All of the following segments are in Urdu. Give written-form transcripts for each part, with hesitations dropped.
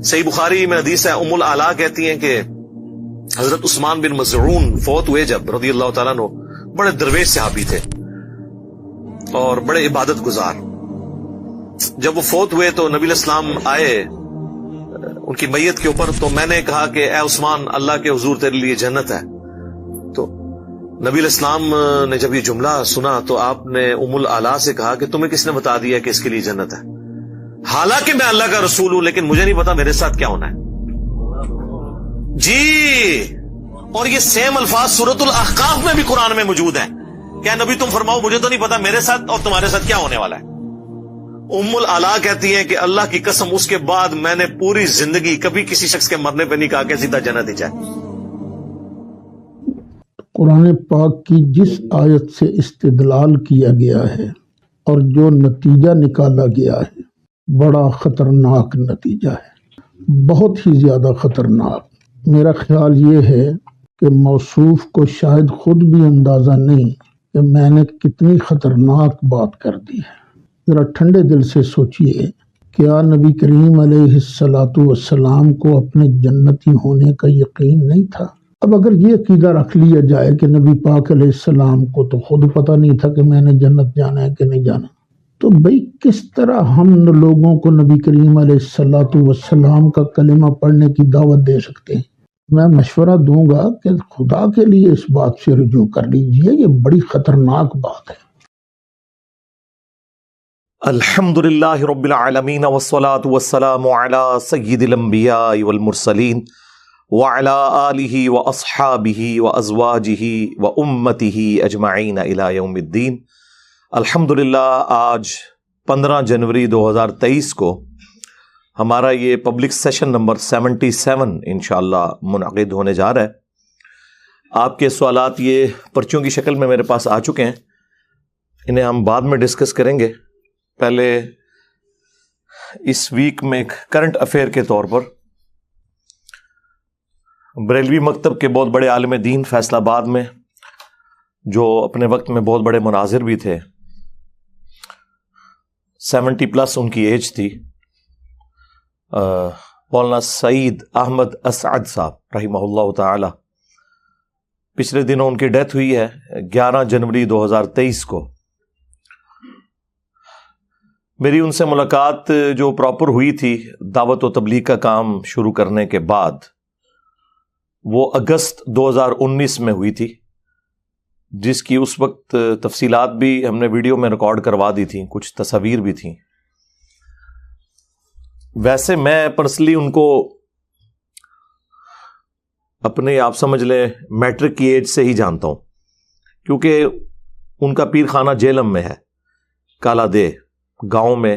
صحیح بخاری میں حدیث ہے، ام العلا کہتی ہیں کہ حضرت عثمان بن مظعون فوت ہوئے جب رضی اللہ تعالیٰ عنہ، بڑے درویش صحابی تھے اور بڑے عبادت گزار. جب وہ فوت ہوئے تو نبی الاسلام آئے ان کی میت کے اوپر، تو میں نے کہا کہ اے عثمان، اللہ کے حضور تیرے لیے جنت ہے. تو نبی الاسلام نے جب یہ جملہ سنا تو آپ نے ام العلا سے کہا کہ تمہیں کس نے بتا دیا کہ اس کے لیے جنت ہے؟ حالانکہ میں اللہ کا رسول ہوں، لیکن مجھے نہیں پتا میرے ساتھ کیا ہونا ہے. جی، اور یہ سیم الفاظ سورۃ الاحقاف میں بھی قرآن میں موجود ہیں. کیا نبی تم فرماؤ مجھے تو نہیں پتا میرے ساتھ اور تمہارے ساتھ کیا ہونے والا ہے. ام العلا کہتی ہیں کہ اللہ کی قسم اس کے بعد میں نے پوری زندگی کبھی کسی شخص کے مرنے پہ نہیں کہا کہ سیدھا جنت ہی جائے. قرآن پاک کی جس آیت سے استدلال کیا گیا ہے اور جو نتیجہ نکالا گیا ہے، بڑا خطرناک نتیجہ ہے، بہت ہی زیادہ خطرناک. میرا خیال یہ ہے کہ موصوف کو شاید خود بھی اندازہ نہیں کہ میں نے کتنی خطرناک بات کر دی ہے. ذرا ٹھنڈے دل سے سوچئے، کیا نبی کریم علیہ السلام کو اپنے جنتی ہونے کا یقین نہیں تھا؟ اب اگر یہ عقیدہ رکھ لیا جائے کہ نبی پاک علیہ السلام کو تو خود پتہ نہیں تھا کہ میں نے جنت جانا ہے کہ نہیں جانا، تو بھئی کس طرح ہم لوگوں کو نبی کریم علیہ السلام کا کلمہ پڑھنے کی دعوت دے سکتے ہیں؟ میں مشورہ دوں گا کہ خدا کے لیے اس بات سے رجوع کر لیجئے، یہ بڑی خطرناک بات ہے. الحمدللہ رب العالمین والصلاة والسلام علی سید الانبیاء والمرسلین وعلی آلہ واصحابہ وازواجہ وامتہ اجمعین الی یوم الدین. الحمدللہ آج 15 جنوری 2023 کو ہمارا یہ پبلک سیشن نمبر 77 انشاءاللہ منعقد ہونے جا رہا ہے. آپ کے سوالات یہ پرچیوں کی شکل میں میرے پاس آ چکے ہیں، انہیں ہم بعد میں ڈسکس کریں گے. پہلے اس ویک میں ایک کرنٹ افیئر کے طور پر بریلوی مکتب کے بہت بڑے عالم دین فیصل آباد میں، جو اپنے وقت میں بہت بڑے مناظر بھی تھے، 70+ ان کی ایج تھی، مولانا سعید احمد اسعد صاحب رحمہ اللہ تعالی، پچھلے دنوں ان کی ڈیتھ ہوئی ہے 11 جنوری 2023 کو. میری ان سے ملاقات جو پراپر ہوئی تھی دعوت و تبلیغ کا کام شروع کرنے کے بعد، وہ اگست 2019 میں ہوئی تھی، جس کی اس وقت تفصیلات بھی ہم نے ویڈیو میں ریکارڈ کروا دی تھیں، کچھ تصاویر بھی تھیں. ویسے میں پرسنلی ان کو اپنے آپ سمجھ لیں میٹرک کی ایج سے ہی جانتا ہوں، کیونکہ ان کا پیر خانہ جیلم میں ہے، کالا دے گاؤں میں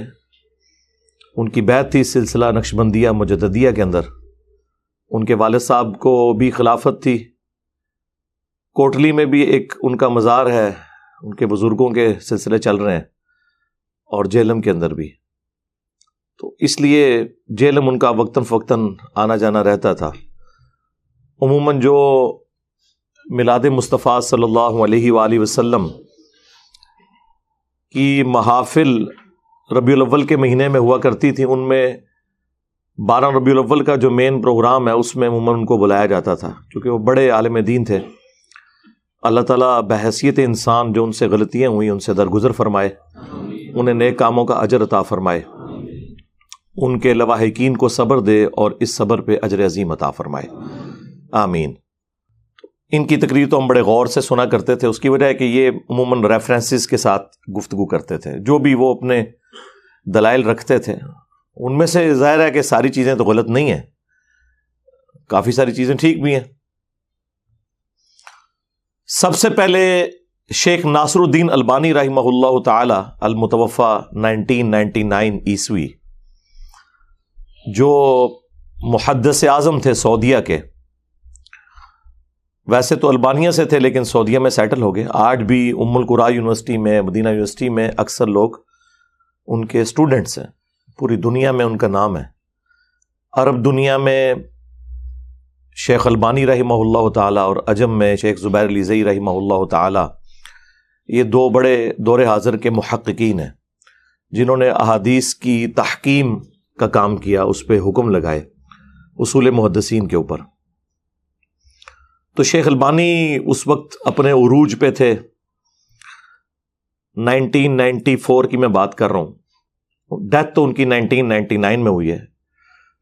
ان کی بیعت تھی سلسلہ نقشبندیہ مجددیہ کے اندر. ان کے والد صاحب کو بھی خلافت تھی. کوٹلی میں بھی ایک ان کا مزار ہے، ان کے بزرگوں کے سلسلے چل رہے ہیں، اور جیلم کے اندر بھی. تو اس لیے جیلم ان کا وقتاً فوقتاً آنا جانا رہتا تھا. عموماً جو میلاد مصطفیٰ صلی اللہ علیہ وآلہ وسلم کی محافل ربیع الاول کے مہینے میں ہوا کرتی تھی، ان میں 12 ربیع الاول کا جو مین پروگرام ہے اس میں عموماً ان کو بلایا جاتا تھا، کیونکہ وہ بڑے عالم دین تھے. اللہ تعالیٰ بحیثیت انسان جو ان سے غلطیاں ہوئیں ان سے درگزر فرمائے، انہیں نیک کاموں کا اجر عطا فرمائے، ان کے لواحقین کو صبر دے اور اس صبر پہ اجر عظیم عطا فرمائے، آمین. ان کی تقریر تو ہم بڑے غور سے سنا کرتے تھے. اس کی وجہ ہے کہ یہ عموماً ریفرنسز کے ساتھ گفتگو کرتے تھے، جو بھی وہ اپنے دلائل رکھتے تھے ان میں سے ظاہر ہے کہ ساری چیزیں تو غلط نہیں ہیں، کافی ساری چیزیں ٹھیک بھی ہیں. سب سے پہلے شیخ ناصر الدین البانی رحمہ اللہ تعالی المتوفی 1999 عیسوی، جو محدث اعظم تھے سعودیہ کے. ویسے تو البانیہ سے تھے لیکن سعودیہ میں سیٹل ہو گئے. آج بھی ام القرا یونیورسٹی میں، مدینہ یونیورسٹی میں اکثر لوگ ان کے اسٹوڈنٹس ہیں. پوری دنیا میں ان کا نام ہے. عرب دنیا میں شیخ البانی رحمہ اللہ تعالی اور عجم میں شیخ زبیر علی زئی رحمہ اللہ تعالی، یہ دو بڑے دور حاضر کے محققین ہیں جنہوں نے احادیث کی تحکیم کا کام کیا، اس پہ حکم لگائے اصول محدثین کے اوپر. تو شیخ البانی اس وقت اپنے عروج پہ تھے. 1994 کی میں بات کر رہا ہوں. ڈیتھ تو ان کی 1999 میں ہوئی ہے.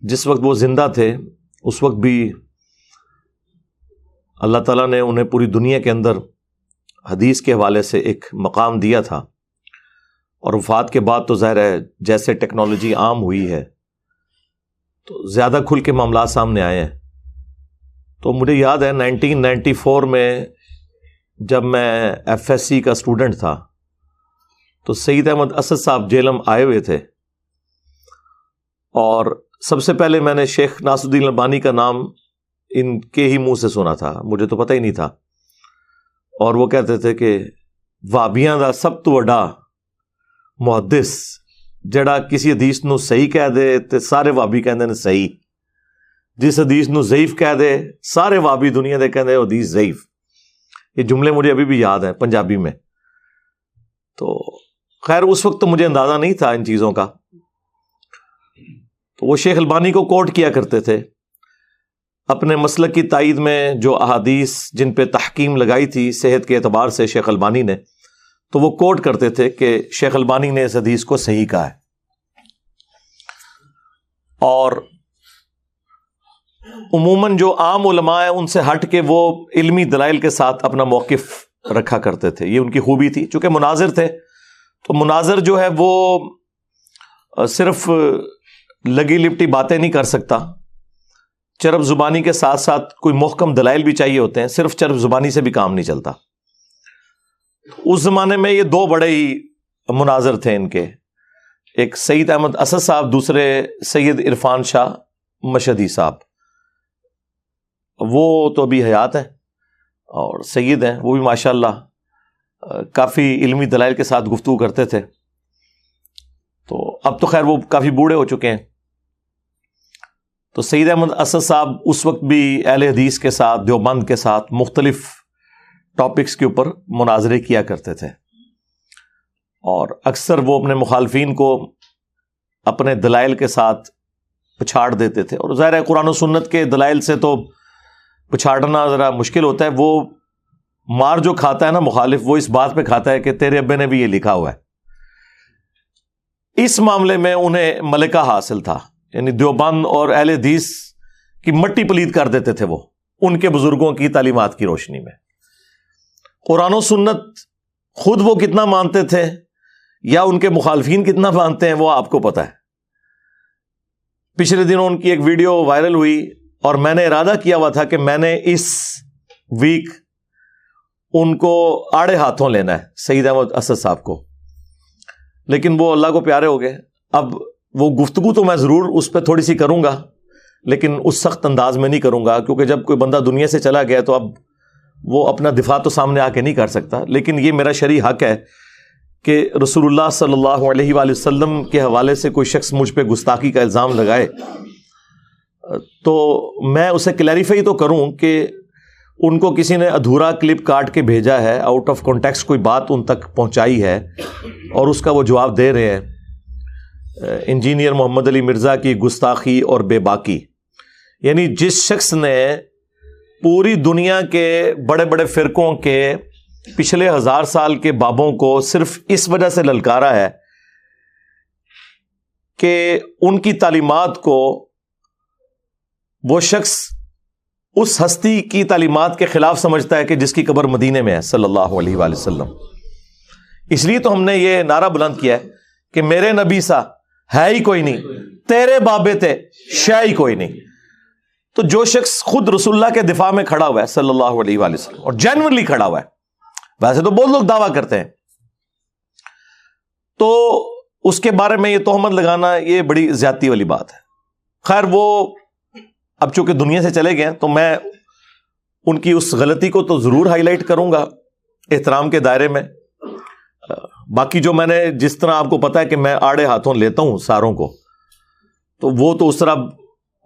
جس وقت وہ زندہ تھے اس وقت بھی اللہ تعالیٰ نے انہیں پوری دنیا کے اندر حدیث کے حوالے سے ایک مقام دیا تھا. اور وفات کے بعد تو ظاہر ہے جیسے ٹیکنالوجی عام ہوئی ہے تو زیادہ کھل کے معاملات سامنے آئے ہیں. تو مجھے یاد ہے 1994 میں جب میں ایف ایس سی کا اسٹوڈنٹ تھا تو سید احمد اسد صاحب جیلم آئے ہوئے تھے، اور سب سے پہلے میں نے شیخ ناصر الدین البانی کا نام ان کے ہی منہ سے سنا تھا، مجھے تو پتہ ہی نہیں تھا. اور وہ کہتے تھے کہ وہابیاں دا سب تو وڈا محدث جڑا کسی حدیث نو صحیح کہہ دے تے سارے وہابی کہندے نے صحیح، جس حدیث نو ضعیف کہہ دے سارے وہابی دنیا دے کہندے حدیث ضعیف. یہ جملے مجھے ابھی بھی یاد ہیں پنجابی میں. تو خیر اس وقت تو مجھے اندازہ نہیں تھا ان چیزوں کا. تو وہ شیخ البانی کو کوٹ کیا کرتے تھے اپنے مسلک کی تائید میں. جو احادیث جن پہ تحکیم لگائی تھی صحت کے اعتبار سے شیخ البانی نے، تو وہ کوٹ کرتے تھے کہ شیخ البانی نے اس حدیث کو صحیح کہا ہے. اور عموماً جو عام علماء ہیں ان سے ہٹ کے وہ علمی دلائل کے ساتھ اپنا موقف رکھا کرتے تھے. یہ ان کی خوبی تھی. چونکہ مناظر تھے تو مناظر جو ہے وہ صرف لگی لپٹی باتیں نہیں کر سکتا، چرب زبانی کے ساتھ ساتھ کوئی محکم دلائل بھی چاہیے ہوتے ہیں. صرف چرب زبانی سے بھی کام نہیں چلتا. اس زمانے میں یہ دو بڑے ہی مناظر تھے ان کے، ایک سید احمد اسد صاحب، دوسرے سید عرفان شاہ مشہدی صاحب. وہ تو ابھی حیات ہیں اور سید ہیں، وہ بھی ماشاءاللہ کافی علمی دلائل کے ساتھ گفتگو کرتے تھے. تو اب تو خیر وہ کافی بوڑھے ہو چکے ہیں. تو سید احمد اسد صاحب اس وقت بھی اہل حدیث کے ساتھ، دیوبند کے ساتھ مختلف ٹاپکس کے اوپر مناظرے کیا کرتے تھے، اور اکثر وہ اپنے مخالفین کو اپنے دلائل کے ساتھ پچھاڑ دیتے تھے. اور ظاہر ہے قرآن و سنت کے دلائل سے تو پچھاڑنا ذرا مشکل ہوتا ہے. وہ مار جو کھاتا ہے نا مخالف، وہ اس بات پہ کھاتا ہے کہ تیرے ابے نے بھی یہ لکھا ہوا ہے. اس معاملے میں انہیں ملکہ حاصل تھا، یعنی دیوبند اور اہل حدیث کی مٹی پلید کر دیتے تھے وہ ان کے بزرگوں کی تعلیمات کی روشنی میں. قرآن و سنت خود وہ کتنا مانتے تھے یا ان کے مخالفین کتنا مانتے ہیں وہ آپ کو پتہ ہے. پچھلے دنوں ان کی ایک ویڈیو وائرل ہوئی اور میں نے ارادہ کیا ہوا تھا کہ میں نے اس ویک ان کو آڑے ہاتھوں لینا ہے، سید احمد اسد صاحب کو، لیکن وہ اللہ کو پیارے ہو گئے. اب وہ گفتگو تو میں ضرور اس پہ تھوڑی سی کروں گا، لیکن اس سخت انداز میں نہیں کروں گا، کیونکہ جب کوئی بندہ دنیا سے چلا گیا تو اب وہ اپنا دفاع تو سامنے آ کے نہیں کر سکتا. لیکن یہ میرا شرعی حق ہے کہ رسول اللہ صلی اللہ علیہ وآلہ وسلم کے حوالے سے کوئی شخص مجھ پہ گستاخی کا الزام لگائے تو میں اسے کلیریفائی تو کروں کہ ان کو کسی نے ادھورا کلپ کاٹ کے بھیجا ہے، آؤٹ آف کانٹیکسٹ کوئی بات ان تک پہنچائی ہے اور اس کا وہ جواب دے رہے ہیں. انجینئر محمد علی مرزا کی گستاخی اور بے باکی، یعنی جس شخص نے پوری دنیا کے بڑے بڑے فرقوں کے پچھلے 1000 سال کے بابوں کو صرف اس وجہ سے للکارا ہے کہ ان کی تعلیمات کو وہ شخص اس ہستی کی تعلیمات کے خلاف سمجھتا ہے کہ جس کی قبر مدینے میں ہے صلی اللہ علیہ وآلہ وسلم. اس لیے تو ہم نے یہ نعرہ بلند کیا ہے کہ میرے نبی سا ہے ہی کوئی نہیں، تیرے بابے تھے شے ہی کوئی نہیں. تو جو شخص خود رسول اللہ کے دفاع میں کھڑا ہوا ہے صلی اللہ علیہ وآلہ وسلم اور جینوئنلی کھڑا ہوا ہے، ویسے تو بہت لوگ دعویٰ کرتے ہیں، تو اس کے بارے میں یہ تہمت لگانا یہ بڑی زیادتی والی بات ہے. خیر وہ اب چونکہ دنیا سے چلے گئے تو میں ان کی اس غلطی کو تو ضرور ہائی لائٹ کروں گا احترام کے دائرے میں. باقی جو میں نے جس طرح آپ کو پتا ہے کہ میں آڑے ہاتھوں لیتا ہوں ساروں کو، تو وہ تو اس طرح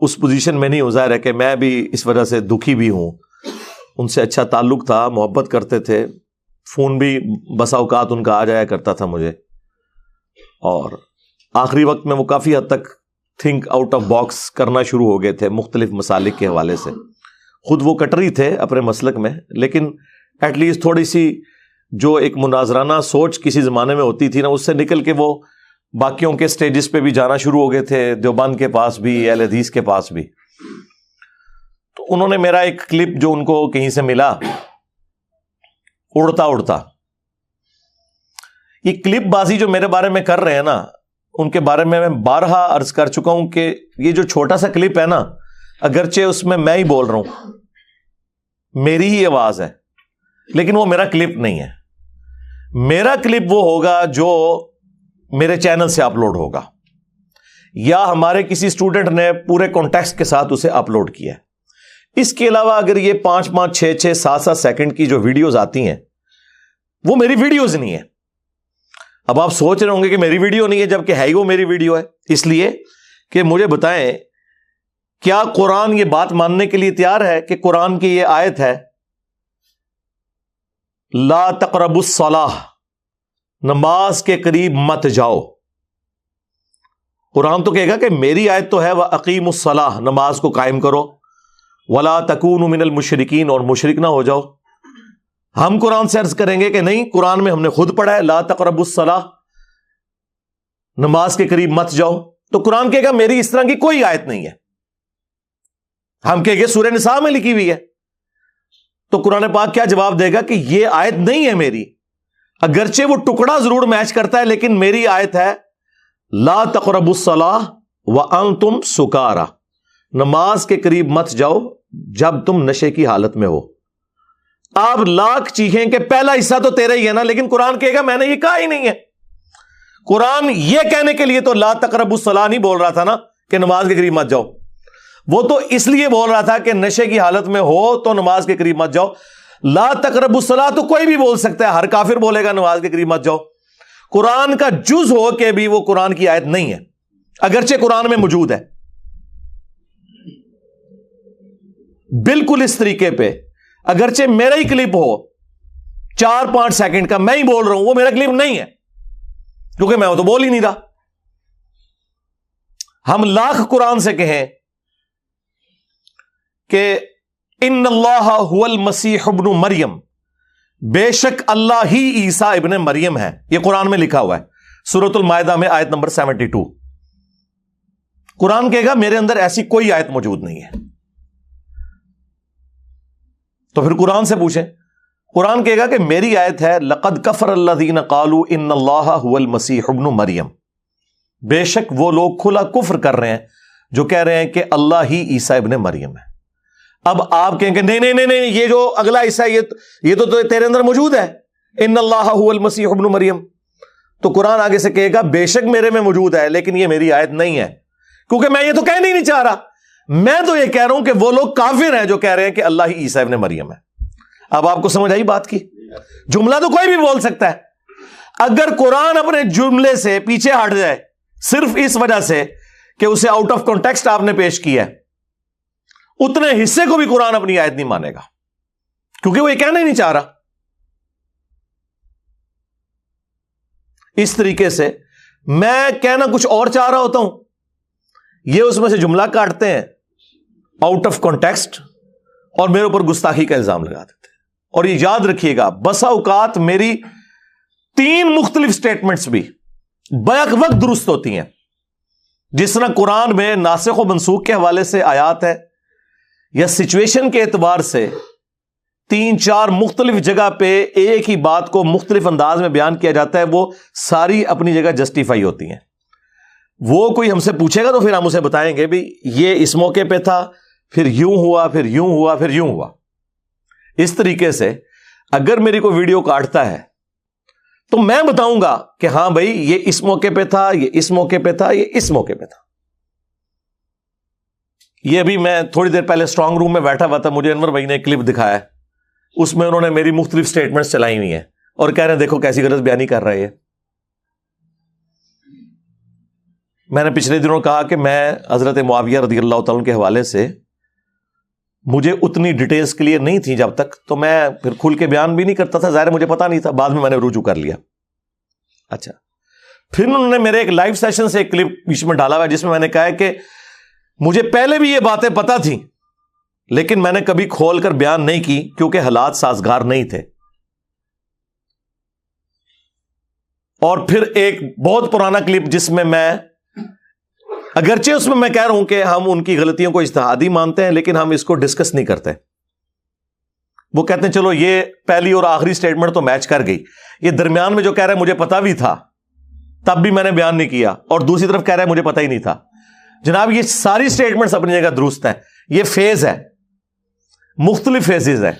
اس پوزیشن میں نہیں ہو. ظاہر ہے کہ میں بھی اس وجہ سے دکھی بھی ہوں. ان سے اچھا تعلق تھا، محبت کرتے تھے، فون بھی بسا اوقات ان کا آ جایا کرتا تھا مجھے، اور آخری وقت میں وہ کافی حد تک تھنک آؤٹ آف باکس کرنا شروع ہو گئے تھے مختلف مسالک کے حوالے سے. خود وہ کٹری تھے اپنے مسلک میں، لیکن ایٹ لیسٹ تھوڑی سی جو ایک مناظرانہ سوچ کسی زمانے میں ہوتی تھی نا، اس سے نکل کے وہ باقیوں کے سٹیجز پہ بھی جانا شروع ہو گئے تھے، دیوبند کے پاس بھی، اہل حدیث کے پاس بھی. تو انہوں نے میرا ایک کلپ جو ان کو کہیں سے ملا، اڑتا اڑتا، یہ کلپ بازی جو میرے بارے میں کر رہے ہیں نا، ان کے بارے میں بارہا عرض کر چکا ہوں کہ یہ جو چھوٹا سا کلپ ہے نا، اگرچہ اس میں ہی بول رہا ہوں، میری ہی آواز ہے، لیکن وہ میرا کلپ نہیں ہے. میرا کلپ وہ ہوگا جو میرے چینل سے اپلوڈ ہوگا، یا ہمارے کسی اسٹوڈنٹ نے پورے کانٹیکسٹ کے ساتھ اسے اپلوڈ کیا ہے. اس کے علاوہ اگر یہ 5-5, 6-6, 7-7 سیکنڈ کی جو ویڈیوز آتی ہیں، وہ میری ویڈیوز نہیں ہے. اب آپ سوچ رہے ہوں گے کہ میری ویڈیو نہیں ہے، جبکہ ہے ہی وہ میری ویڈیو ہے. اس لیے کہ مجھے بتائیں، کیا قرآن یہ بات ماننے کے لیے تیار ہے کہ قرآن کی یہ آیت ہے، لا تقربوا الصلاۃ، نماز کے قریب مت جاؤ. قرآن تو کہے گا کہ میری آیت تو ہے وَأَقِیمُوا الصَّلَاةَ، نماز کو قائم کرو، وَلَا تَكُونُوا مِنَ الْمُشْرِكِينَ، اور مشرک نہ ہو جاؤ. ہم قرآن سے عرض کریں گے کہ نہیں، قرآن میں ہم نے خود پڑھا ہے لا تقربوا الصلاۃ، نماز کے قریب مت جاؤ. تو قرآن کہے گا میری اس طرح کی کوئی آیت نہیں ہے. ہم کہیں گے سورہ نساء میں لکھی ہوئی ہے. تو قرآن پاک کیا جواب دے گا کہ یہ آیت نہیں ہے میری، اگرچہ وہ ٹکڑا ضرور میچ کرتا ہے، لیکن میری آیت ہے لا تقربوا الصلاۃ وانتم سکارا، نماز کے قریب مت جاؤ جب تم نشے کی حالت میں ہو. آپ لاکھ چیخیں کہ پہلا حصہ تو تیرا ہی ہے نا، لیکن قرآن کہے گا میں نے یہ کہا ہی نہیں ہے. قرآن یہ کہنے کے لیے تو لا تقربوا الصلاۃ نہیں بول رہا تھا نا کہ نماز کے قریب مت جاؤ، وہ تو اس لیے بول رہا تھا کہ نشے کی حالت میں ہو تو نماز کے قریب مت جاؤ. لا تقربوا الصلاۃ تو کوئی بھی بول سکتا ہے، ہر کافر بولے گا نماز کے قریب مت جاؤ. قرآن کا جز ہو کے بھی وہ قرآن کی آیت نہیں ہے، اگرچہ قرآن میں موجود ہے. بالکل اس طریقے پہ اگرچہ میرا ہی کلپ ہو 4-5 سیکنڈ کا، میں ہی بول رہا ہوں، وہ میرا کلپ نہیں ہے، کیونکہ میں وہ تو بول ہی نہیں رہا. ہم لاکھ قرآن سے کہیں کہ ان اللہ هو المسیح ابن مریم، بے شک اللہ ہی عیسیٰ ابن مریم ہے. یہ قرآن میں لکھا ہوا ہے سورۃ المائدہ میں آیت نمبر 72. قرآن کہے گا میرے اندر ایسی کوئی آیت موجود نہیں ہے. تو پھر قرآن سے پوچھیں. قرآن کہے گا کہ میری آیت ہے لقد کفر الذین قالوا ان اللہ هو المسیح ابن مریم، بے شک وہ لوگ کھلا کفر کر رہے ہیں جو کہہ رہے ہیں کہ اللہ ہی عیسیٰ ابن مریم ہے. اب آپ کہیں کہ نہیں، یہ جو اگلا حصہ ہے یہ تو تیرے اندر موجود ہے، ان اللہ هو المسیح ابن مریم. تو قرآن آگے سے کہے گا بے شک میرے میں موجود ہے، لیکن یہ میری آیت نہیں ہے، کیونکہ میں یہ تو کہنا ہی نہیں چاہ رہا. میں تو یہ کہہ رہا ہوں کہ وہ لوگ کافر ہیں جو کہہ رہے ہیں کہ اللہ ہی عیسیٰ ابن مریم ہے. اب آپ کو سمجھ آئی بات کی؟ جملہ تو کوئی بھی بول سکتا ہے. اگر قرآن اپنے جملے سے پیچھے ہٹ جائے صرف اس وجہ سے کہ اسے آؤٹ آف کانٹیکسٹ آپ نے پیش کیا ہے، اتنے حصے کو بھی قرآن اپنی آیت نہیں مانے گا، کیونکہ وہ یہ کہنا ہی نہیں چاہ رہا. اس طریقے سے میں کہنا کچھ اور چاہ رہا ہوتا ہوں، یہ اس میں سے جملہ کاٹتے ہیں آؤٹ آف کانٹیکسٹ اور میرے اوپر گستاخی کا الزام لگا دیتے ہیں. اور یہ یاد رکھیے گا، بسا اوقات میری 3 مختلف سٹیٹمنٹس بھی بیک وقت درست ہوتی ہیں. جس طرح قرآن میں ناسخ و منسوخ کے حوالے سے آیات ہے، یا سچویشن کے اعتبار سے 3-4 مختلف جگہ پہ ایک ہی بات کو مختلف انداز میں بیان کیا جاتا ہے، وہ ساری اپنی جگہ جسٹیفائی ہوتی ہیں. وہ کوئی ہم سے پوچھے گا تو پھر ہم اسے بتائیں گے بھی یہ اس موقع پہ تھا، پھر یوں ہوا، پھر یوں ہوا، پھر یوں ہوا. اس طریقے سے اگر میری کوئی ویڈیو کاٹتا ہے تو میں بتاؤں گا کہ ہاں بھائی یہ اس موقع پہ تھا، یہ اس موقع پہ تھا، یہ اس موقع پہ تھا. یہ ابھی میں تھوڑی دیر پہلے اسٹرانگ روم میں بیٹھا ہوا تھا، مجھے انور بھائی نے ایک کلپ دکھایا ہے، اس میں انہوں نے میری مختلف سٹیٹمنٹس چلائی ہوئی ہیں اور کہہ رہے ہیں دیکھو کیسی غلط بیانی کر رہے ہیں. میں نے پچھلے دنوں کہا کہ میں حضرت معاویہ رضی اللہ تعالیٰ کے حوالے سے مجھے اتنی ڈیٹیلز کلیئر نہیں تھی جب تک، تو میں پھر کھل کے بیان بھی نہیں کرتا تھا، ظاہر مجھے پتا نہیں تھا، بعد میں نے رجوع کر لیا. اچھا، پھر انہوں نے میرے ایک لائیو سیشن سے ایک کلپ بیچ میں ڈالا ہوا جس میں میں نے کہا ہے کہ مجھے پہلے بھی یہ باتیں پتہ تھیں لیکن میں نے کبھی کھول کر بیان نہیں کی کیونکہ حالات سازگار نہیں تھے. اور پھر ایک بہت پرانا کلپ جس میں اگرچہ اس میں کہہ رہا ہوں کہ ہم ان کی غلطیوں کو اجتہادی مانتے ہیں لیکن ہم اس کو ڈسکس نہیں کرتے. وہ کہتے ہیں چلو یہ پہلی اور آخری سٹیٹمنٹ تو میچ کر گئی, یہ درمیان میں جو کہہ رہا ہے مجھے پتا بھی تھا تب بھی میں نے بیان نہیں کیا, اور دوسری طرف کہہ رہا ہے مجھے پتا ہی نہیں تھا. جناب یہ ساری سٹیٹمنٹس اپنی جگہ درست ہیں, یہ فیز ہے, مختلف فیزز ہیں.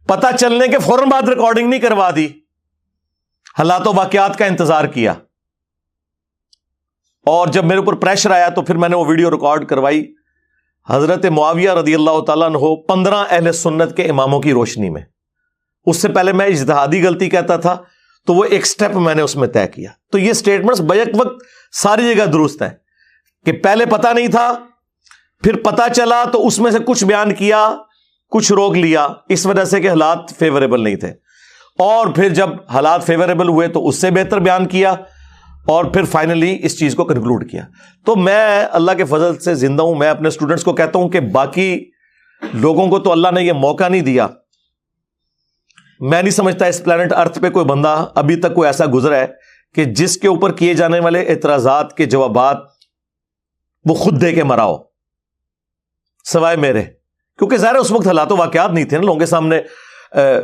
پتا چلنے کے فوراً بعد ریکارڈنگ نہیں کروا دی, حالات و واقعات کا انتظار کیا, اور جب میرے اوپر پریشر آیا تو پھر میں نے وہ ویڈیو ریکارڈ کروائی حضرت معاویہ رضی اللہ تعالیٰ عنہ 15 اہل سنت کے اماموں کی روشنی میں. اس سے پہلے میں اجتہادی غلطی کہتا تھا تو وہ ایک سٹیپ میں نے اس میں طے کیا. تو یہ سٹیٹمنٹس بیک وقت ساری جگہ درست ہیں کہ پہلے پتہ نہیں تھا, پھر پتہ چلا تو اس میں سے کچھ بیان کیا, کچھ روک لیا اس وجہ سے کہ حالات فیوریبل نہیں تھے, اور پھر جب حالات فیوریبل ہوئے تو اس سے بہتر بیان کیا, اور پھر فائنلی اس چیز کو کنکلوڈ کیا. تو میں اللہ کے فضل سے زندہ ہوں. میں اپنے اسٹوڈنٹس کو کہتا ہوں کہ باقی لوگوں کو تو اللہ نے یہ موقع نہیں دیا. میں نہیں سمجھتا اس پلانٹ ارتھ پہ کوئی بندہ ابھی تک کوئی ایسا گزرا ہے کہ جس کے اوپر کیے جانے والے اعتراضات کے جوابات وہ خود دے کے مرا ہو سوائے میرے, کیونکہ ظاہر اس وقت حالات و واقعات نہیں تھے نا, لوگوں کے سامنے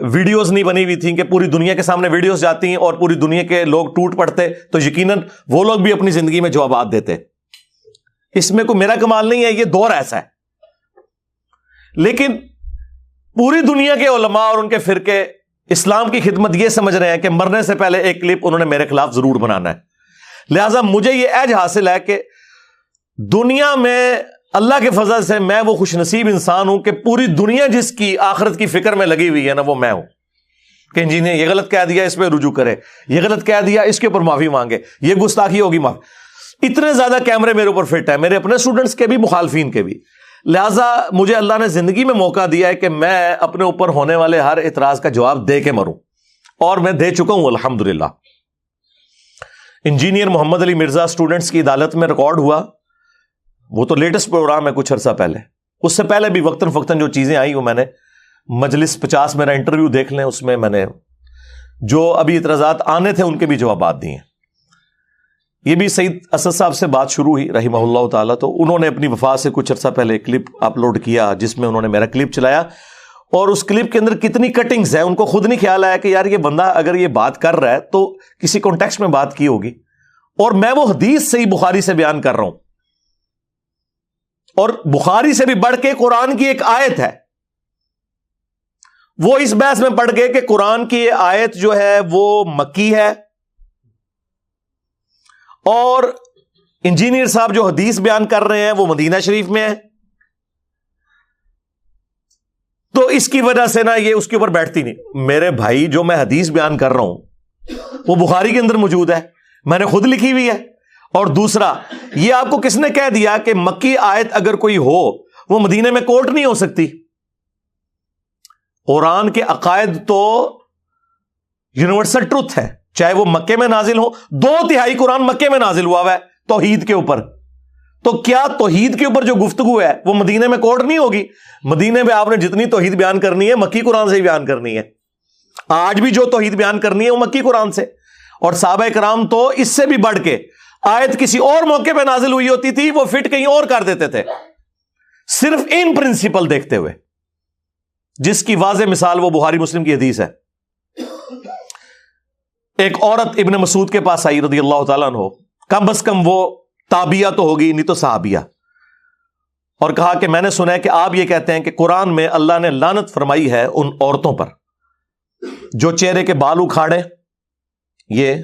ویڈیوز نہیں بنی ہوئی تھیں کہ پوری دنیا کے سامنے ویڈیوز جاتی ہیں اور پوری دنیا کے لوگ ٹوٹ پڑتے, تو یقیناً وہ لوگ بھی اپنی زندگی میں جوابات دیتے. اس میں کوئی میرا کمال نہیں ہے, یہ دور ایسا ہے. لیکن پوری دنیا کے علماء اور ان کے فرقے اسلام کی خدمت یہ سمجھ رہے ہیں کہ مرنے سے پہلے ایک کلپ انہوں نے میرے خلاف ضرور بنانا ہے. لہٰذا مجھے یہ ایج حاصل ہے کہ دنیا میں اللہ کے فضل سے میں وہ خوش نصیب انسان ہوں کہ پوری دنیا جس کی آخرت کی فکر میں لگی ہوئی ہے نا, وہ میں ہوں. کہ جی نے یہ غلط کہہ دیا اس پہ رجوع کرے, یہ غلط کہہ دیا اس کے اوپر معافی مانگے, یہ گستاخی ہوگی معافی. اتنے زیادہ کیمرے میرے اوپر فٹ ہے, میرے اپنے اسٹوڈنٹس کے بھی مخالفین کے بھی. لہٰذا مجھے اللہ نے زندگی میں موقع دیا ہے کہ میں اپنے اوپر ہونے والے ہر اعتراض کا جواب دے کے مروں, اور میں دے چکا ہوں الحمدللہ. انجینئر محمد علی مرزا اسٹوڈنٹس کی عدالت میں ریکارڈ ہوا, وہ تو لیٹسٹ پروگرام ہے کچھ عرصہ پہلے. اس سے پہلے بھی وقتاً فوقتاً جو چیزیں آئی وہ میں نے مجلس 50 میرا انٹرویو دیکھ لیں, اس میں نے جو ابھی اعتراضات آنے تھے ان کے بھی جوابات دیے. یہ بھی سعید اسد صاحب سے بات شروع ہوئی رحمہ اللہ تعالیٰ, تو انہوں نے اپنی وفات سے کچھ عرصہ پہلے کلپ اپلوڈ کیا جس میں انہوں نے میرا کلپ چلایا, اور اس کلپ کے اندر کتنی کٹنگز ہیں ان کو خود نہیں خیال آیا کہ یار یہ بندہ اگر یہ بات کر رہا ہے تو کسی کانٹیکسٹ میں بات کی ہوگی, اور میں وہ حدیث صحیح بخاری سے بیان کر رہا ہوں, اور بخاری سے بھی بڑھ کے قرآن کی ایک آیت ہے. وہ اس بحث میں پڑھ گئے کہ قرآن کی یہ آیت جو ہے وہ مکی ہے, اور انجینئر صاحب جو حدیث بیان کر رہے ہیں وہ مدینہ شریف میں ہے. تو اس کی وجہ سے نا یہ اس کے اوپر بیٹھتی نہیں. میرے بھائی جو میں حدیث بیان کر رہا ہوں وہ بخاری کے اندر موجود ہے, میں نے خود لکھی ہوئی ہے. اور دوسرا یہ آپ کو کس نے کہہ دیا کہ مکی آیت اگر کوئی ہو وہ مدینے میں کوٹ نہیں ہو سکتی؟ قرآن کے عقائد تو یونیورسل ٹروتھ ہے, چاہے وہ مکے میں نازل ہو. 2/3 قرآن مکے میں نازل ہوا ہے توحید کے اوپر, تو کیا توحید کے اوپر جو گفتگو ہے وہ مدینے میں کوٹ نہیں ہوگی؟ مدینے میں آپ نے جتنی توحید بیان کرنی ہے مکی قرآن سے ہی بیان کرنی ہے. آج بھی جو توحید بیان کرنی ہے وہ مکی قرآن سے. اور صحابہ کرام تو اس سے بھی بڑھ کے آیت کسی اور موقع پہ نازل ہوئی ہوتی تھی وہ فٹ کہیں اور کر دیتے تھے, صرف ان پرنسپل دیکھتے ہوئے, جس کی واضح مثال وہ بخاری مسلم کی حدیث ہے. ایک عورت ابن مسعود کے پاس آئی رضی اللہ تعالیٰ عنہ, کم از کم وہ تابعہ تو ہوگی نہیں تو صحابیہ, اور کہا کہ میں نے سنا ہے کہ آپ یہ کہتے ہیں کہ قرآن میں اللہ نے لعنت فرمائی ہے ان عورتوں پر جو چہرے کے بال اکھاڑے, یہ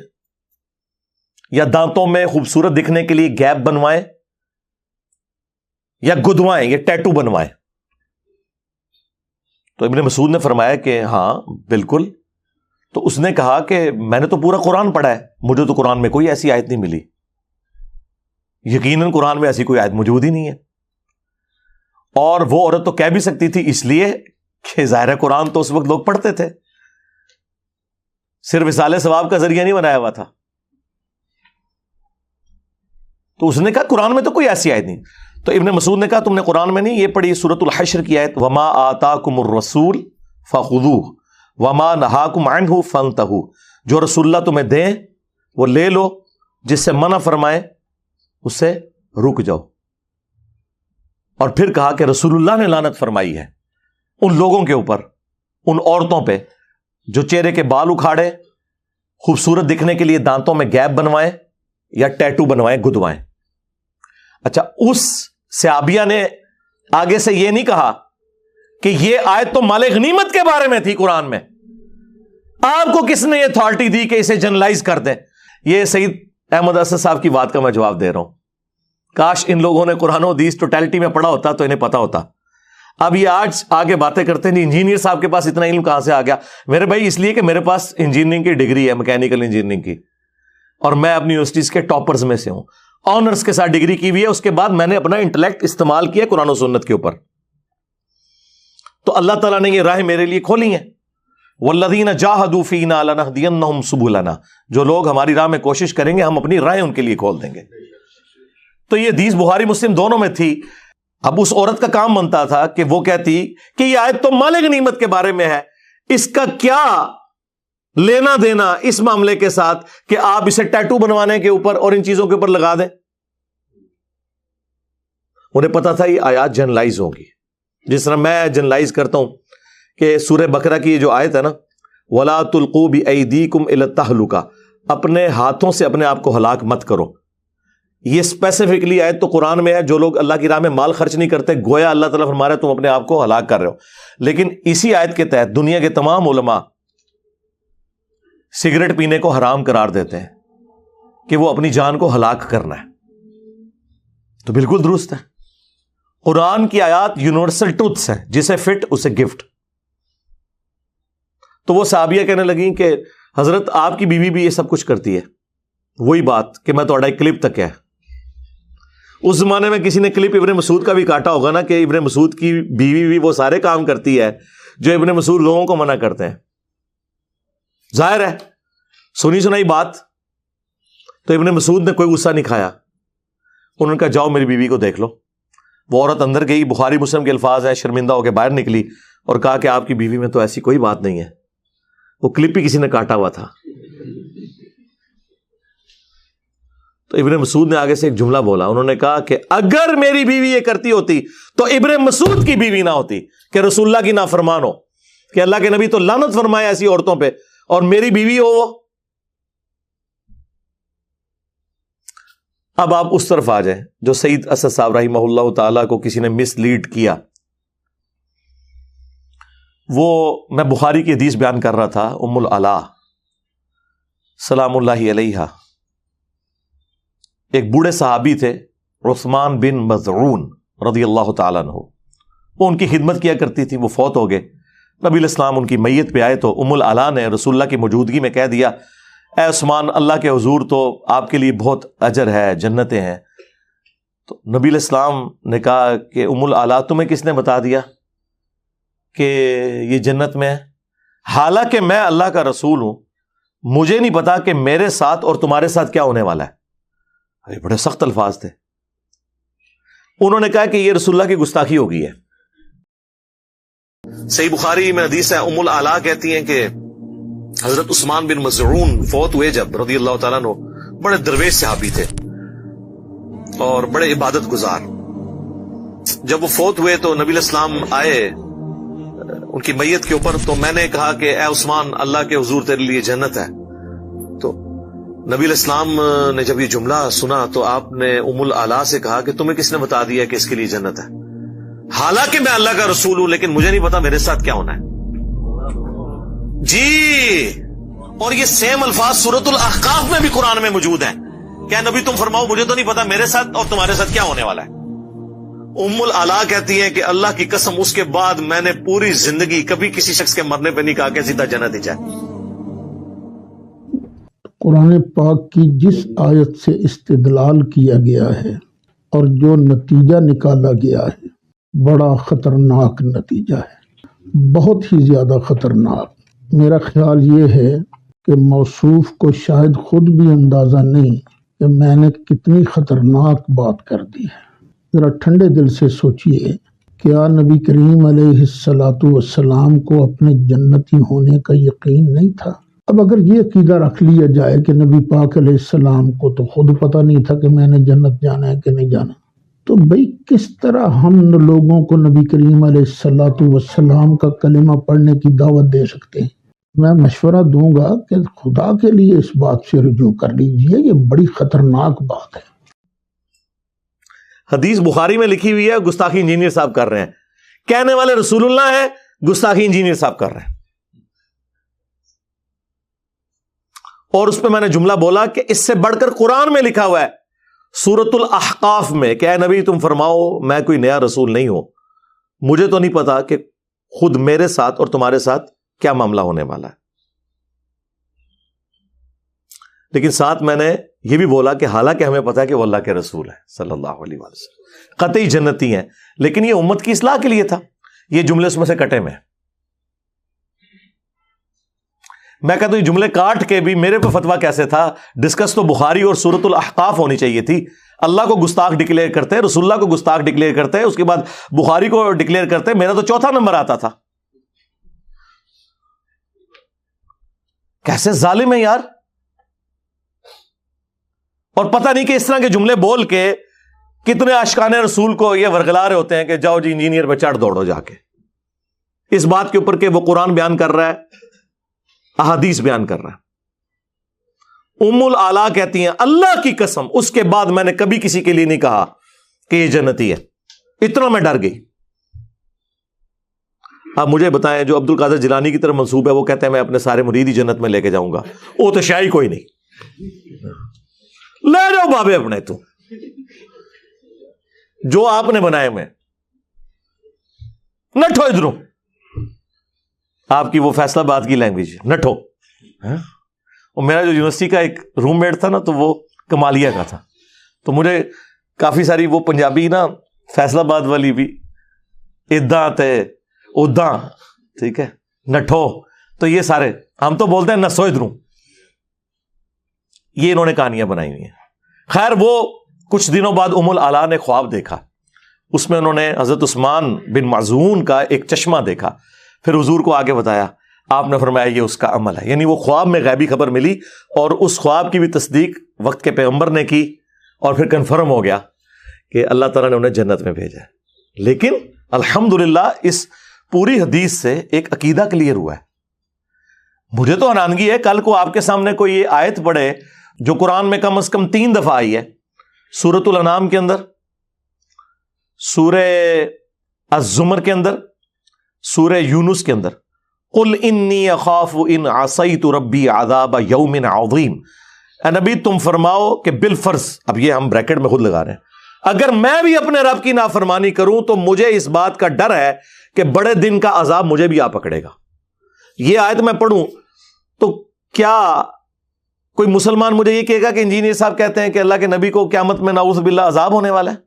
یا دانتوں میں خوبصورت دکھنے کے لیے گیپ بنوائیں, یا گدوائیں, یا ٹیٹو بنوائیں. تو ابن مسعود نے فرمایا کہ ہاں بالکل. تو اس نے کہا کہ میں نے تو پورا قرآن پڑھا ہے, مجھے تو قرآن میں کوئی ایسی آیت نہیں ملی. یقیناً قرآن میں ایسی کوئی آیت موجود ہی نہیں ہے. اور وہ عورت تو کہہ بھی سکتی تھی اس لیے کہ ظاہر قرآن تو اس وقت لوگ پڑھتے تھے, صرف اصالہ ثواب کا ذریعہ نہیں بنایا ہوا تھا. تو اس نے کہا قرآن میں تو کوئی ایسی آیت نہیں. تو ابن مسعود نے کہا تم نے قرآن میں نہیں یہ پڑھی سورۃ الحشر کی آیت وما آتاکم الرسول فخذوہ وما نہاکم عنہ فانتہوا, جو رسول اللہ تمہیں دیں وہ لے لو, جس سے منع فرمائے اس سے رک جاؤ. اور پھر کہا کہ رسول اللہ نے لعنت فرمائی ہے ان لوگوں کے اوپر, ان عورتوں پہ جو چہرے کے بال اکھاڑے, خوبصورت دکھنے کے لیے دانتوں میں گیپ بنوائیں یا ٹیٹو بنوائیں, گدوائیں. اچھا, اس صحابیہ نے آگے سے یہ نہیں کہا کہ یہ آیت تو مال غنیمت کے بارے میں تھی قرآن میں, آپ کو کس نے یہ اتھارٹی دی کہ اسے جنرلائز کر دیں. یہ سعید احمد اسد صاحب کی بات کا میں جواب دے رہا ہوں. کاش ان لوگوں نے قرآن و حدیث ٹوٹیلٹی میں پڑھا ہوتا تو انہیں پتا ہوتا. اب یہ آج آگے باتیں کرتے ہیں انجینئر صاحب کے پاس اتنا علم کہاں سے آ گیا. میرے بھائی اس لیے کہ میرے پاس انجینئرنگ کی ڈگری ہے, میکینیکل انجینئرنگ کی, اور میں اپنی یونیورسٹیز کے ٹاپرز میں سے ہوں, آنرز کے ساتھ ڈگری کی ہوئی ہے. اس کے بعد میں نے اپنا انٹلیکٹ استعمال کیا قرآن و سنت کے اوپر. تو اللہ تعالیٰ نے یہ راہ میرے لیے کھولی ہیں. والذین جاہدوا فینا لنہدینہم سبلنا, جو لوگ ہماری راہ میں کوشش کریں گے ہم اپنی راہیں ان کے لیے کھول دیں گے. تو یہ حدیث بخاری مسلم دونوں میں تھی. اب اس عورت کا کام بنتا تھا کہ وہ کہتی کہ یہ آیت تو مال غنیمت کے بارے میں ہے, اس کا کیا لینا دینا اس معاملے کے ساتھ کہ آپ اسے ٹیٹو بنوانے کے اوپر اور ان چیزوں کے اوپر لگا دیں. انہیں پتا تھا یہ آیات جنرلائز ہوں گی, جس طرح میں جنرلائز کرتا ہوں کہ سورہ بقرہ کی یہ جو آیت ہے نا, وَلَا تُلْقُوا بِأَيْدِيكُمْ إِلَى التَّهْلُكَةِ, اپنے ہاتھوں سے اپنے آپ کو ہلاک مت کرو. یہ اسپیسیفکلی آیت تو قرآن میں ہے. جو لوگ اللہ کی راہ میں مال خرچ نہیں کرتے, گویا اللہ تعالیٰ فرما رہا ہے تم اپنے آپ کو ہلاک کر رہے ہو. لیکن اسی آیت کے تحت دنیا کے تمام علماء سگریٹ پینے کو حرام قرار دیتے ہیں کہ وہ اپنی جان کو ہلاک کرنا ہے. تو بالکل درست ہے. قرآن کی آیات یونیورسل ٹروتھس ہیں, جسے فٹ اسے گفٹ. تو وہ صحابیہ کہنے لگیں کہ حضرت آپ کی بیوی بھی یہ سب کچھ کرتی ہے. وہی بات کہ میں تھوڑا ایک کلپ تک ہے. اس زمانے میں کسی نے کلپ ابن مسعود کا بھی کاٹا ہوگا نا کہ ابن مسعود کی بیوی بھی وہ سارے کام کرتی ہے جو ابن مسعود لوگوں کو منع کرتے ہیں. ظاہر ہے سنی سنائی بات. تو ابن مسعود نے کوئی غصہ نہیں کھایا. انہوں نے کہا جاؤ میری بیوی کو دیکھ لو. وہ عورت اندر گئی, بخاری مسلم کے الفاظ ہیں, شرمندہ ہو کے باہر نکلی اور کہا کہ آپ کی بیوی میں تو ایسی کوئی بات نہیں ہے. وہ کلپ ہی کسی نے کاٹا ہوا تھا. تو ابن مسعود نے آگے سے ایک جملہ بولا. انہوں نے کہا کہ اگر میری بیوی یہ کرتی ہوتی تو ابن مسعود کی بیوی نہ ہوتی کہ رسول اللہ کی نافرمان ہو, کہ اللہ کے نبی تو لعنت فرمائے ایسی عورتوں پہ, اور میری بیوی ہو وہ. اب آپ اس طرف آ جائیں جو سعید اسد صاحب رحمہ اللہ تعالیٰ کو کسی نے مس لیڈ کیا. وہ میں بخاری کی حدیث بیان کر رہا تھا. ام العلا سلام اللہ علیہا ایک بوڑھے صحابی تھے, عثمان بن مظعون رضی اللہ تعالیٰ عنہ. وہ ان کی خدمت کیا کرتی تھی. وہ فوت ہو گئے. نبی علیہ السلام ان کی میت پہ آئے تو ام العلا نے رسول اللہ کی موجودگی میں کہہ دیا, اے عثمان اللہ کے حضور تو آپ کے لیے بہت اجر ہے, جنتیں ہیں. تو نبی علیہ السلام نے کہا کہ ام العلا تمہیں کس نے بتا دیا کہ یہ جنت میں ہے؟ حالانکہ میں اللہ کا رسول ہوں, مجھے نہیں پتا کہ میرے ساتھ اور تمہارے ساتھ کیا ہونے والا ہے. بڑے سخت الفاظ تھے. انہوں نے کہا کہ یہ رسول اللہ کی گستاخی ہو گئی ہے. صحیح بخاری میں حدیث ہے, ام العلا کہتی ہیں کہ حضرت عثمان بن مظعون فوت ہوئے جب رضی اللہ تعالیٰ عنہ, بڑے درویش صحابی تھے اور بڑے عبادت گزار. جب وہ فوت ہوئے تو نبی علیہ السلام آئے ان کی میت کے اوپر. تو میں نے کہا کہ اے عثمان اللہ کے حضور تیرے لیے جنت ہے. تو نبی علیہ السلام نے جب یہ جملہ سنا تو آپ نے ام العلا سے کہا کہ تمہیں کس نے بتا دیا کہ اس کے لیے جنت ہے؟ حالانکہ میں اللہ کا رسول ہوں لیکن مجھے نہیں پتا میرے ساتھ کیا ہونا ہے. جی, اور یہ سیم الفاظ سورۃ الاحقاف میں بھی قرآن میں موجود ہیں. کیا نبی تم فرماؤ مجھے تو نہیں پتا میرے ساتھ اور تمہارے ساتھ کیا ہونے والا ہے. ام العلا کہتی ہیں کہ اللہ کی قسم اس کے بعد میں نے پوری زندگی کبھی کسی شخص کے مرنے پہ نہیں کہا کہ سیدھا جنت ہی جائے. قرآن پاک کی جس آیت سے استدلال کیا گیا ہے اور جو نتیجہ نکالا گیا ہے, بڑا خطرناک نتیجہ ہے, بہت ہی زیادہ خطرناک. میرا خیال یہ ہے کہ موصوف کو شاید خود بھی اندازہ نہیں کہ میں نے کتنی خطرناک بات کر دی ہے۔ ذرا ٹھنڈے دل سے سوچئے، کیا نبی کریم علیہ الصلوۃ والسلام کو اپنے جنتی ہونے کا یقین نہیں تھا؟ اب اگر یہ عقیدہ رکھ لیا جائے کہ نبی پاک علیہ السلام کو تو خود پتہ نہیں تھا کہ میں نے جنت جانا ہے کہ نہیں جانا، تو بھئی کس طرح ہم لوگوں کو نبی کریم علیہ الصلوۃ والسلام کا کلمہ پڑھنے کی دعوت دے سکتے ہیں؟ میں مشورہ دوں گا کہ خدا کے لیے اس بات سے رجوع کر لیجئے، یہ بڑی خطرناک بات ہے۔ حدیث بخاری میں لکھی ہوئی ہے، گستاخی انجینئر صاحب کر رہے ہیں، کہنے والے رسول اللہ ہے، گستاخی انجینئر صاحب کر رہے ہیں۔ اور اس پہ میں نے جملہ بولا کہ اس سے بڑھ کر قرآن میں لکھا ہوا ہے سورۃ الاحقاف میں کہ اے نبی تم فرماؤ میں کوئی نیا رسول نہیں ہوں، مجھے تو نہیں پتا کہ خود میرے ساتھ اور تمہارے ساتھ کیا معاملہ ہونے والا ہے، لیکن ساتھ میں نے یہ بھی بولا کہ حالانکہ ہمیں پتا ہے کہ وہ اللہ کے رسول ہے صلی اللہ علیہ وسلم، قطعی جنتی ہیں، لیکن یہ امت کی اصلاح کے لیے تھا۔ یہ جملے اس میں سے کٹے میں میں کہتا ہوں یہ جملے کاٹ کے بھی میرے پہ فتویٰ کیسے تھا؟ ڈسکس تو بخاری اور سورۃ الاحقاف ہونی چاہیے تھی۔ اللہ کو گستاخ ڈکلیئر کرتے، رسول اللہ کو گستاخ ڈکلیئر کرتے، اس کے بعد بخاری کو ڈکلیئر کرتے، میرا تو چوتھا نمبر آتا تھا۔ کیسے ظالم ہے یار! اور پتہ نہیں کہ اس طرح کے جملے بول کے کتنے عاشقان رسول کو یہ ورگلا رہے ہوتے ہیں کہ جاؤ جی انجینئر پہ چڑھ دوڑو جا کے، اس بات کے اوپر کہ وہ قرآن بیان کر رہا ہے، احادیث بیان کر رہا ہے۔ ام العلا کہتی ہیں اللہ کی قسم اس کے بعد میں نے کبھی کسی کے لیے نہیں کہا کہ یہ جنتی ہے، اتنا میں ڈر گئی۔ آپ مجھے بتائیں جو عبد القادر جیلانی کی طرف منسوب ہے، وہ کہتے ہیں میں اپنے سارے مرید ہی جنت میں لے کے جاؤں گا، وہ تو شاہی کوئی نہیں، لے جاؤ بابے اپنے، تو جو آپ نے بنائے میں نٹھو ادھروں، آپ کی وہ فیصلہ باد کی لینگویج نٹھو۔ اور میرا جو یونیورسٹی کا ایک روم میٹ تھا نا، تو وہ کمالیہ کا تھا، تو مجھے کافی ساری وہ پنجابی نا فیصلہ باد والی بھی اداں تے اداں، ٹھیک ہے، نٹھو، تو یہ سارے ہم تو بولتے ہیں نسو ادھروں، یہ انہوں نے کہانیاں بنائی ہوئی ہیں۔ خیر وہ کچھ دنوں بعد ام العلا نے خواب دیکھا، اس میں انہوں نے حضرت عثمان بن معزون کا ایک چشمہ دیکھا، پھر حضور کو آگے بتایا، آپ نے فرمایا یہ اس کا عمل ہے، یعنی وہ خواب میں غیبی خبر ملی اور اس خواب کی بھی تصدیق وقت کے پیغمبر نے کی، اور پھر کنفرم ہو گیا کہ اللہ تعالیٰ نے انہیں جنت میں بھیجا ہے۔ لیکن الحمدللہ اس پوری حدیث سے ایک عقیدہ کلیئر ہوا ہے۔ مجھے تو حیرانگی ہے، کل کو آپ کے سامنے کوئی یہ آیت پڑھے جو قرآن میں کم از کم 3 دفعہ آئی ہے، سورۃ الانعام کے اندر، سورہ الزمر کے اندر، سورہ یونس کے اندر، قل انی اخاف ان عصیت ربی عذاب یوم عظیم۔ اے نبی تم فرماؤ کہ بالفرض، اب یہ ہم بریکٹ میں خود لگا رہے ہیں، اگر میں بھی اپنے رب کی نافرمانی کروں تو مجھے اس بات کا ڈر ہے کہ بڑے دن کا عذاب مجھے بھی آ پکڑے گا۔ یہ آیت میں پڑھوں تو کیا کوئی مسلمان مجھے یہ کہے گا کہ انجینئر صاحب کہتے ہیں کہ اللہ کے نبی کو قیامت میں نعوذ باللہ عذاب ہونے والا ہے؟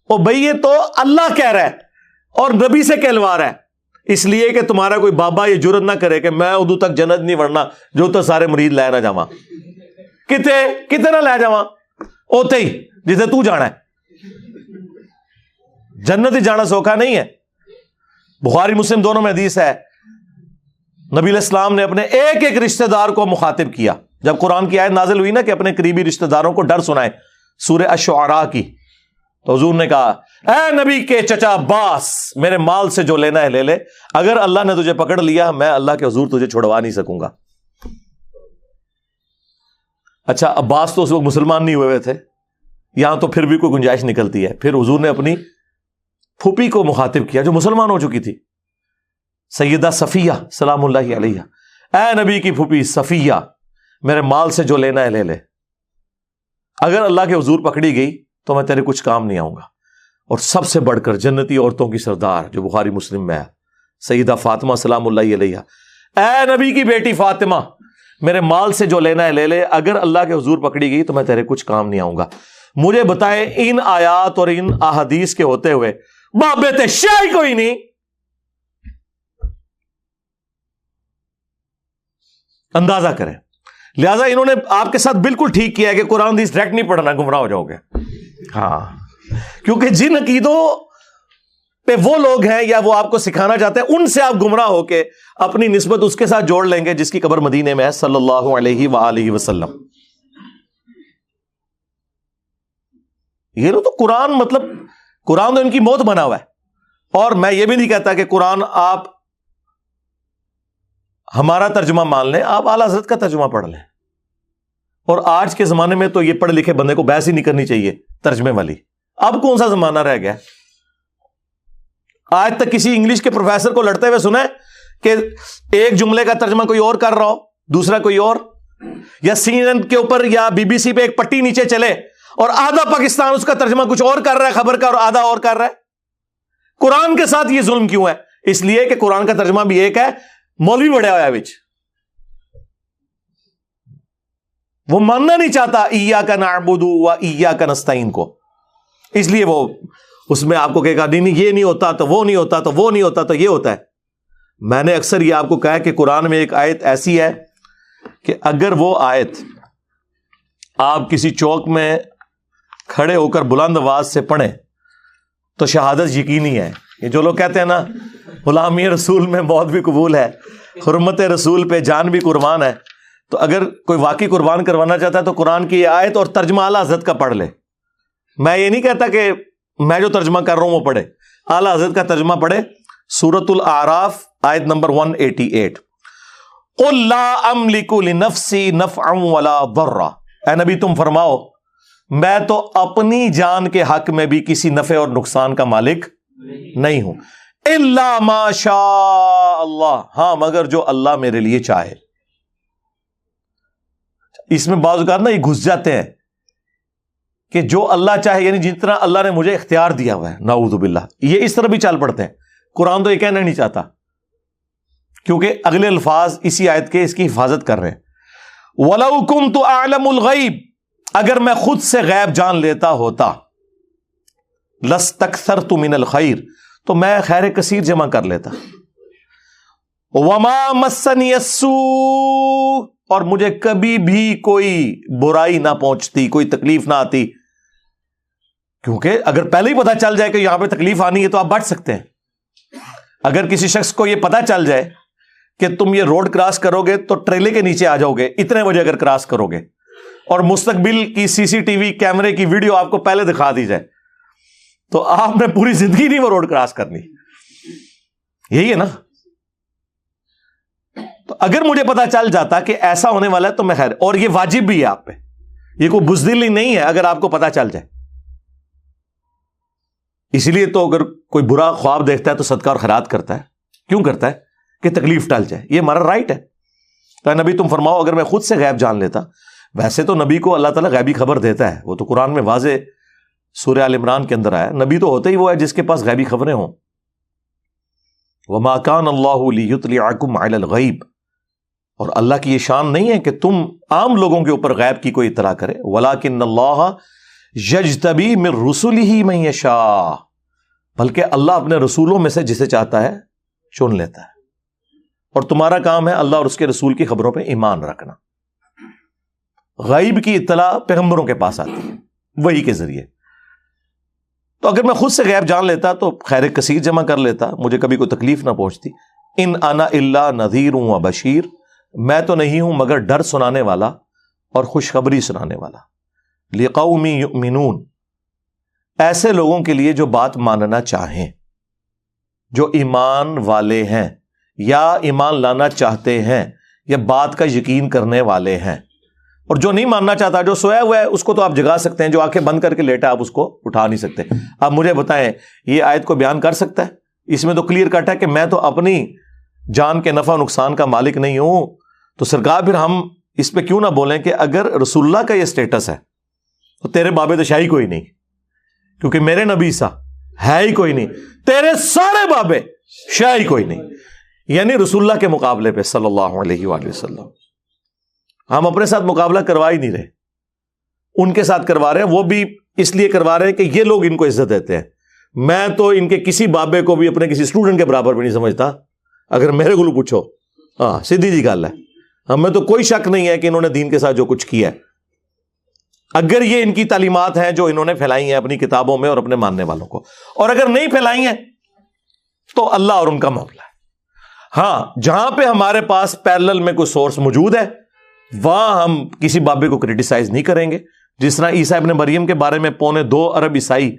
اور بھئی یہ تو اللہ کہہ رہا ہے اور نبی سے کہلوا رہا ہے، اس لیے کہ تمہارا کوئی بابا یہ جرت نہ کرے کہ میں ادو تک جنت نہیں ورنا جو تو سارے مرید لے نہ جاواں، کتے نہ لے جاواں، اوتے ہی جسے تو جانا ہے، جنت ہی جانا سوکھا نہیں ہے۔ بخاری مسلم دونوں میں حدیث ہے، نبی علیہ السلام نے اپنے ایک ایک رشتہ دار کو مخاطب کیا، جب قرآن کی آیت نازل ہوئی نا کہ اپنے قریبی رشتہ داروں کو ڈر سنائے، سورہ الشعراء کی، تو حضور نے کہا اے نبی کے چچا عباس، میرے مال سے جو لینا ہے لے لے، اگر اللہ نے تجھے پکڑ لیا میں اللہ کے حضور تجھے چھڑوا نہیں سکوں گا۔ اچھا عباس تو اس وقت مسلمان نہیں ہوئے تھے، یہاں تو پھر بھی کوئی گنجائش نکلتی ہے۔ پھر حضور نے اپنی پھوپھی کو مخاطب کیا جو مسلمان ہو چکی تھی، سیدہ صفیہ سلام اللہ علیہ، اے نبی کی پھوپھی صفیہ، میرے مال سے جو لینا ہے لے لے، اگر اللہ کے حضور پکڑی گئی تو میں تیرے کچھ کام نہیں آؤں گا۔ اور سب سے بڑھ کر جنتی عورتوں کی سردار جو بخاری مسلم میں ہے، سیدہ فاطمہ سلام اللہ علیہ، اے نبی کی بیٹی فاطمہ، میرے مال سے جو لینا ہے لے لے، اگر اللہ کے حضور پکڑی گئی تو میں تیرے کچھ کام نہیں آؤں گا۔ مجھے بتائے ان آیات اور ان احادیث کے ہوتے ہوئے بابے تے شاہی کوئی نہیں، اندازہ کریں۔ لہذا انہوں نے آپ کے ساتھ بالکل ٹھیک کیا ہے کہ قرآن حدیث ڈائریکٹ نہیں پڑھنا، گمراہ ہو جاؤ گے. ہاں، کیونکہ جن عقیدوں پہ وہ لوگ ہیں یا وہ آپ کو سکھانا چاہتے ہیں، ان سے آپ گمراہ ہو کے اپنی نسبت اس کے ساتھ جوڑ لیں گے جس کی قبر مدینے میں ہے صلی اللہ علیہ وآلہ وسلم. یہ لو تو قرآن، مطلب قرآن تو ان کی موت بنا ہوا ہے. اور میں یہ بھی نہیں کہتا کہ قرآن آپ ہمارا ترجمہ مان لیں، آپ اعلیٰ حضرت کا ترجمہ پڑھ لیں. اور آج کے زمانے میں تو یہ پڑھے لکھے بندے کو بحث ہی نہیں کرنی چاہیے ترجمے والی. اب کون سا زمانہ رہ گیا؟ آج تک کسی انگلش کے پروفیسر کو لڑتے ہوئے سنا ہے کہ ایک جملے کا ترجمہ کوئی اور کر رہا ہو، دوسرا کوئی اور، یا CNN کے اوپر یا BBC پہ ایک پٹی نیچے چلے اور آدھا پاکستان اس کا ترجمہ کچھ اور کر رہا ہے خبر کا، اور آدھا اور کر رہا ہے؟ قرآن کے ساتھ یہ ظلم کیوں ہے؟ اس لیے کہ قرآن کا ترجمہ بھی ایک ہے، مولوی بڑھا ہوا ہے وچ، وہ ماننا نہیں چاہتا ایاک نعبد و ایاک نستعین کو، اس لیے وہ اس میں آپ کو کہے گا نہیں یہ نہیں ہوتا تو وہ نہیں ہوتا، تو وہ نہیں ہوتا تو یہ ہوتا ہے. میں نے اکثر یہ آپ کو کہا کہ قرآن میں ایک آیت ایسی ہے کہ اگر وہ آیت آپ کسی چوک میں کھڑے ہو کر بلند آواز سے پڑھیں تو شہادت یقینی ہے. یہ جو لوگ کہتے ہیں نا غلامی رسول میں موت بھی قبول ہے، حرمت رسول پہ جان بھی قربان ہے، تو اگر کوئی واقعی قربان کروانا چاہتا ہے تو قرآن کی یہ آیت اور ترجمہ اعلیٰ حضرت کا پڑھ لے. میں یہ نہیں کہتا کہ میں جو ترجمہ کر رہا ہوں وہ پڑھے، اعلیٰ حضرت کا ترجمہ پڑھے. سورۃ الاعراف آیت نمبر 188، قل لا املک لنفسی نفعا ولا ضرا، اے نبی تم فرماؤ میں تو اپنی جان کے حق میں بھی کسی نفع اور نقصان کا مالک نہیں ہوں، الا ما شاء اللہ، ہاں مگر جو اللہ میرے لیے چاہے. اس میں بعض اوقات نا یہ گھس جاتے ہیں کہ جو اللہ چاہے، یعنی جتنا اللہ نے مجھے اختیار دیا ہوا ہے، نعوذ باللہ، یہ اس طرح بھی چال پڑتے ہیں. قرآن تو یہ کہنا نہیں چاہتا، کیونکہ اگلے الفاظ اسی آیت کے اس کی حفاظت کر رہے ہیں. وَلَوْ كُنْتُ أَعْلَمُ الْغَيْبِ، اگر میں خود سے غیب جان لیتا ہوتا، لَاسْتَكْثَرْتُ مِنَ الْخَيْرِ، تو میں خیر کثیر جمع کر لیتا. وَمَا مَسَّنِيَ السُّوءُ، اور مجھے کبھی بھی کوئی برائی نہ پہنچتی، کوئی تکلیف نہ آتی. کیونکہ اگر پہلے ہی پتہ چل جائے کہ یہاں پہ تکلیف آنی ہے تو آپ بچ سکتے ہیں. اگر کسی شخص کو یہ پتہ چل جائے کہ تم یہ روڈ کراس کرو گے تو ٹریلے کے نیچے آ جاؤ گے اتنے بجے اگر کراس کرو گے، اور مستقبل کی CCTV کیمرے کی ویڈیو آپ کو پہلے دکھا دی جائے، تو آپ نے پوری زندگی نہیں وہ روڈ کراس کرنی. یہی ہے نا. تو اگر مجھے پتا چل جاتا کہ ایسا ہونے والا ہے تو میں خیر، اور یہ واجب بھی ہے آپ پہ، یہ کوئی بزدلی نہیں ہے اگر آپ کو پتا چل جائے. اسی لیے تو اگر کوئی برا خواب دیکھتا ہے تو صدقہ اور خیرات کرتا ہے. کیوں کرتا ہے؟ کہ تکلیف ٹل جائے، یہ ہمارا رائٹ ہے. تو نبی تم فرماؤ اگر میں خود سے غیب جان لیتا، ویسے تو نبی کو اللہ تعالیٰ غیبی خبر دیتا ہے، وہ تو قرآن میں واضح سورہ آل عمران کے اندر آیا. نبی تو ہوتا ہی وہ ہے جس کے پاس غیبی خبریں ہوں. وَمَا كَانَ اللَّهُ لِيُطْلِعَكُمْ عَلَى الْغَيْبِ، اور اللہ کی یہ شان نہیں ہے کہ تم عام لوگوں کے اوپر غیب کی کوئی اطلاع کرے. وَلَٰكِنَّ اللَّهَ يَجْتَبِي مِن رُّسُلِهِ مَن يَشَاءُ، بلکہ اللہ اپنے رسولوں میں سے جسے چاہتا ہے چن لیتا ہے. اور تمہارا کام ہے اللہ اور اس کے رسول کی خبروں پہ ایمان رکھنا. غیب کی اطلاع پیغمبروں کے پاس آتی ہے وحی کے ذریعے. تو اگر میں خود سے غیب جان لیتا تو خیر کثیر جمع کر لیتا، مجھے کبھی کوئی تکلیف نہ پہنچتی. ان انا الا نذیر و بشیر، میں تو نہیں ہوں مگر ڈر سنانے والا اور خوشخبری سنانے والا. لقوم یؤمنون، ایسے لوگوں کے لیے جو بات ماننا چاہیں، جو ایمان والے ہیں یا ایمان لانا چاہتے ہیں یا بات کا یقین کرنے والے ہیں. اور جو نہیں ماننا چاہتا، جو سویا ہوا ہے، اس کو تو آپ جگا سکتے ہیں. جو آنکھیں بند کر کے لیٹا آپ اس کو اٹھا نہیں سکتے. آپ مجھے بتائیں یہ آیت کو بیان کر سکتا ہے؟ اس میں تو کلیئر کٹ ہے کہ میں تو اپنی جان کے نفع نقصان کا مالک نہیں ہوں. تو سرکار پھر ہم اس پہ کیوں نہ بولیں کہ اگر رسول اللہ کا یہ سٹیٹس ہے تو تیرے بابے تو شاہی کوئی نہیں، کیونکہ میرے نبی سا ہے ہی کوئی نہیں، تیرے سارے بابے شاہی کوئی نہیں. یعنی رسول اللہ کے مقابلے پہ صلی اللہ علیہ وآلہ وسلم ہم اپنے ساتھ مقابلہ کروا ہی نہیں رہے، ان کے ساتھ کروا رہے ہیں. وہ بھی اس لیے کروا رہے ہیں کہ یہ لوگ ان کو عزت دیتے ہیں. میں تو ان کے کسی بابے کو بھی اپنے کسی اسٹوڈنٹ کے برابر بھی نہیں سمجھتا. اگر میرے کو پوچھو، ہاں سیدھی جی گل ہے. ہمیں تو کوئی شک نہیں ہے کہ انہوں نے دین کے ساتھ جو کچھ کیا ہے، اگر یہ ان کی تعلیمات ہیں جو انہوں نے پھیلائی ہیں اپنی کتابوں میں اور اپنے ماننے والوں کو، اور اگر نہیں پھیلائی ہیں تو اللہ اور ان کا معاملہ ہے۔ ہاں جہاں پہ ہمارے پاس پیرلل میں کوئی سورس موجود ہے وہاں ہم کسی بابے کو کرٹیسائز نہیں کریں گے، جس طرح عیسیٰ ابن مریم کے بارے میں 2.25 ارب عیسائی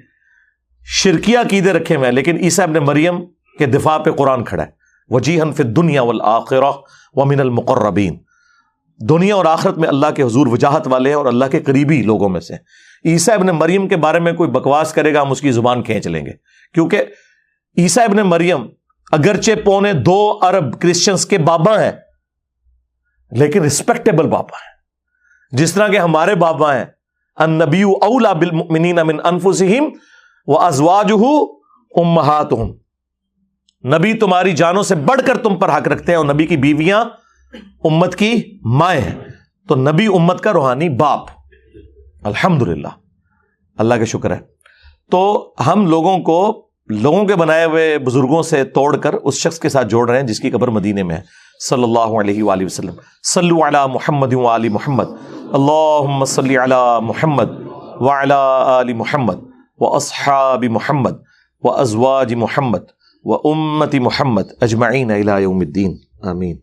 شرکیہ عقیدے رکھے ہوئے ہیں، لیکن عیسیٰ ابن مریم کے دفاع پہ قرآن کھڑا ہے، وجیہاً فی الدنیا والآخرہ ومن المقربین، دنیا اور آخرت میں اللہ کے حضور وجاہت والے ہیں اور اللہ کے قریبی لوگوں میں سے۔ عیسیٰ ابن مریم کے بارے میں کوئی بکواس کرے گا ہم اس کی زبان کھینچ لیں گے، کیونکہ عیسیٰ ابن مریم اگرچہ 2.25 ارب کرسچنز کے بابا ہیں لیکن رسپیکٹیبل بابا ہیں، جس طرح کہ ہمارے بابا ہیں النبی اولی بالمؤمنین من انفسہم وازواجہ امہاتہم، نبی تمہاری جانوں سے بڑھ کر تم پر حق رکھتے ہیں، اور نبی کی بیویاں امت کی مائیں ہیں، تو نبی امت کا روحانی باپ، الحمدللہ، اللہ کا شکر ہے۔ تو ہم لوگوں کے بنائے ہوئے بزرگوں سے توڑ کر اس شخص کے ساتھ جوڑ رہے ہیں جس کی قبر مدینے میں ہے، صلی اللہ علیہ وآلہ وسلم۔ صلو علی محمد وآل محمد، اللہم صلی علی محمد وعلی آل محمد واصحاب محمد وازواج محمد وامت محمد اجمعین الی یوم الدین، آمین۔